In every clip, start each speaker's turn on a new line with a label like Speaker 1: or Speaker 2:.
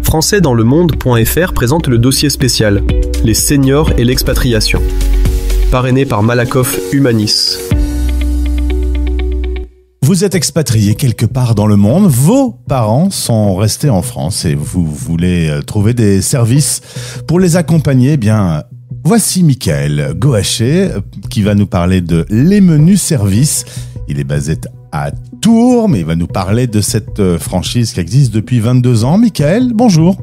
Speaker 1: Françaisdanslemonde.fr présente le dossier spécial « Les seniors et l'expatriation », parrainé par Malakoff Humanis.
Speaker 2: Vous êtes expatrié quelque part dans le monde, vos parents sont restés en France et vous voulez trouver des services pour les accompagner, voici Michael Gohaché qui va nous parler de Les Menus Services. Il est basé à Tours, mais il va nous parler de cette franchise qui existe depuis 22 ans. Michael, bonjour.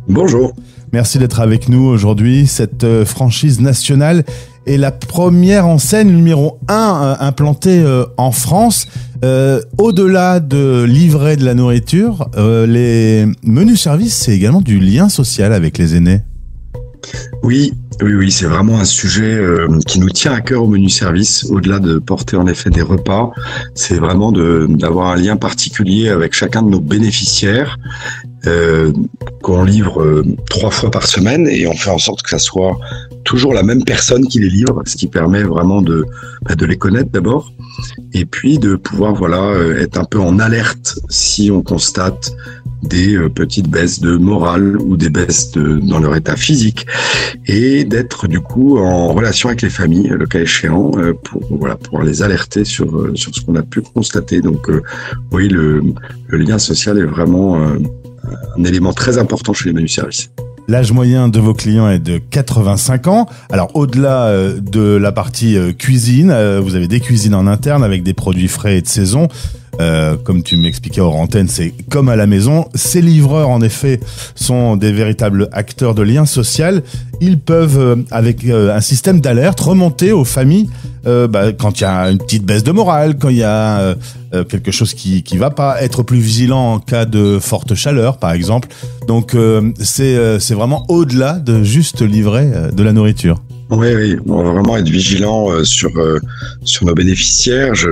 Speaker 3: Bonjour.
Speaker 2: Merci d'être avec nous aujourd'hui. Cette franchise nationale est la première enseigne numéro 1 implantée en France. Au-delà de livrer de la nourriture, les menus services, c'est également du lien social avec les aînés.
Speaker 3: Oui, c'est vraiment un sujet qui nous tient à cœur au menu service. Au-delà de porter en effet des repas, c'est vraiment d'avoir un lien particulier avec chacun de nos bénéficiaires qu'on livre 3 fois par semaine et on fait en sorte que ça soit toujours la même personne qui les livre, ce qui permet vraiment de les connaître d'abord et puis de pouvoir être un peu en alerte si on constate des petites baisses de morale ou des baisses dans leur état physique et d'être du coup en relation avec les familles, le cas échéant, pour les alerter sur ce qu'on a pu constater. Donc oui, le lien social est vraiment un élément très important chez les menus services.
Speaker 2: L'âge moyen de vos clients est de 85 ans. Alors, au-delà de la partie cuisine, vous avez des cuisines en interne avec des produits frais et de saison. Comme tu m'expliquais hors antenne, c'est comme à la maison. Ces livreurs, en effet, sont des véritables acteurs de lien social. Ils peuvent, avec un système d'alerte, remonter aux familles quand il y a une petite baisse de morale, quand il y a quelque chose qui va pas, être plus vigilant en cas de forte chaleur, par exemple. Donc, c'est vraiment au-delà de juste livrer de la nourriture.
Speaker 3: Oui, on va vraiment être vigilant sur nos bénéficiaires. Je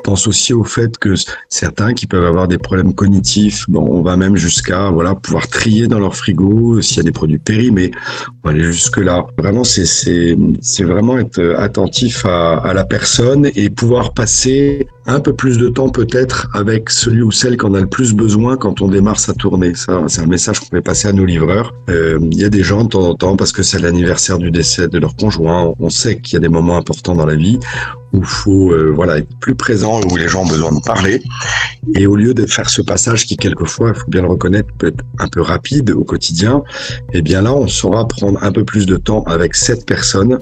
Speaker 3: pense aussi au fait que certains qui peuvent avoir des problèmes cognitifs, on va même jusqu'à pouvoir trier dans leur frigo s'il y a des produits périmés. On va aller jusque là. Vraiment, c'est vraiment être attentif à la personne et pouvoir passer un peu plus de temps peut-être avec celui ou celle qu'on a le plus besoin quand on démarre sa tournée. Ça, c'est un message qu'on fait passer à nos livreurs. Il y a des gens de temps en temps, parce que c'est l'anniversaire du décès de leur conjoint, on sait qu'il y a des moments importants dans la vie où il faut être plus présent, où les gens ont besoin de parler. Et au lieu de faire ce passage qui, quelquefois, il faut bien le reconnaître, peut être un peu rapide au quotidien, là, on saura prendre un peu plus de temps avec cette personne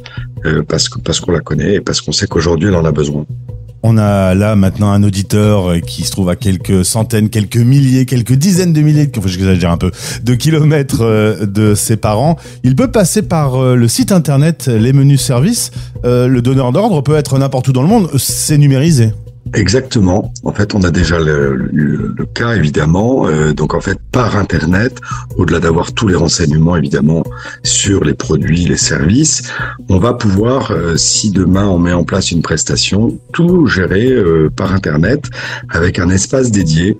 Speaker 3: parce qu'on la connaît et parce qu'on sait qu'aujourd'hui, elle en a besoin.
Speaker 2: On a là maintenant un auditeur qui se trouve à quelques centaines, quelques milliers, quelques dizaines de milliers, j'exagère un peu, de kilomètres de ses parents. Il peut passer par le site internet Les Menus Services. Le donneur d'ordre peut être n'importe où dans le monde. C'est numérisé.
Speaker 3: Exactement. En fait, on a déjà le cas, évidemment. Donc, en fait, par Internet, au-delà d'avoir tous les renseignements, évidemment, sur les produits, les services, on va pouvoir, si demain on met en place une prestation, tout gérer par Internet avec un espace dédié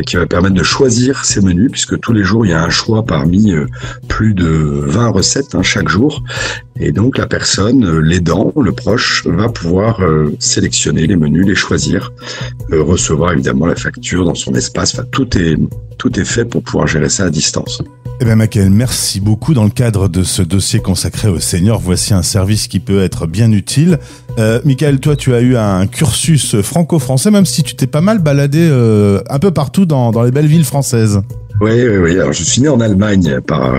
Speaker 3: qui va permettre de choisir ces menus, puisque tous les jours, il y a un choix parmi plus de 20 recettes chaque jour. Et donc, la personne, l'aidant, le proche, va pouvoir sélectionner les menus, les choisir, recevoir évidemment la facture dans son espace. Enfin, tout est fait pour pouvoir gérer ça à distance.
Speaker 2: Michael, merci beaucoup. Dans le cadre de ce dossier consacré aux seniors, voici un service qui peut être bien utile. Michael, toi, tu as eu un cursus franco-français, même si tu t'es pas mal baladé un peu partout dans les belles villes françaises.
Speaker 3: Oui. Alors, je suis né en Allemagne par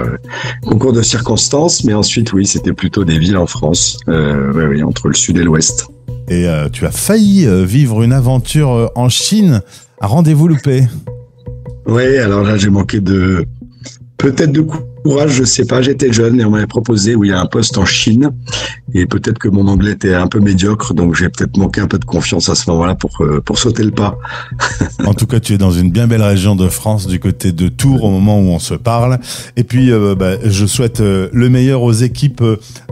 Speaker 3: concours de circonstances, mais ensuite, oui, c'était plutôt des villes en France, entre le sud et l'ouest.
Speaker 2: Et tu as failli vivre une aventure en Chine, un rendez-vous loupé.
Speaker 3: Oui, alors là, j'ai manqué peut-être de courage, je sais pas, j'étais jeune et on m'avait proposé un poste en Chine et peut-être que mon anglais était un peu médiocre, donc j'ai peut-être manqué un peu de confiance à ce moment-là pour sauter le pas.
Speaker 2: En tout cas, tu es dans une bien belle région de France, du côté de Tours, au moment où on se parle. Et puis, je souhaite le meilleur aux équipes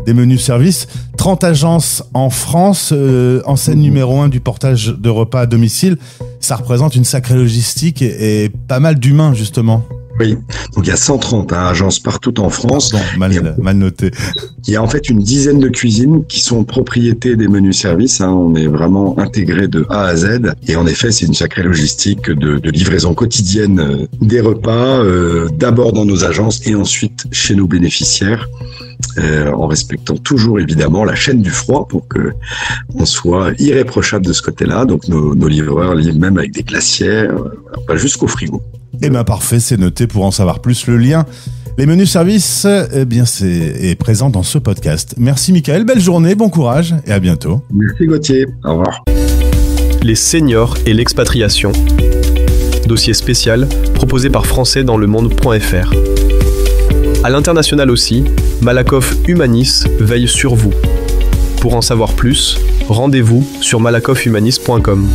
Speaker 2: des menus services. 30 agences en France, enseigne numéro 1 du portage de repas à domicile. Ça représente une sacrée logistique et pas mal d'humains, justement.
Speaker 3: Oui, donc il y a 130 agences partout en France.
Speaker 2: Mal noté.
Speaker 3: Il y a en fait une dizaine de cuisines qui sont propriétés des menus services. On est vraiment intégré de A à Z. Et en effet, c'est une sacrée logistique de livraison quotidienne des repas, d'abord dans nos agences et ensuite chez nos bénéficiaires. En respectant toujours évidemment la chaîne du froid pour que on soit irréprochable de ce côté-là. Donc nos livreurs livrent même avec des glacières, pas jusqu'au frigo.
Speaker 2: Eh ben parfait, c'est noté. Pour en savoir plus, le lien, les menus services, est présent dans ce podcast. Merci Michael, belle journée, bon courage et à bientôt.
Speaker 3: Merci Gauthier, au revoir.
Speaker 1: Les seniors et l'expatriation. Dossier spécial proposé par françaisdanslemonde.fr. À l'international aussi, Malakoff Humanis veille sur vous. Pour en savoir plus, rendez-vous sur malakoffhumanis.com.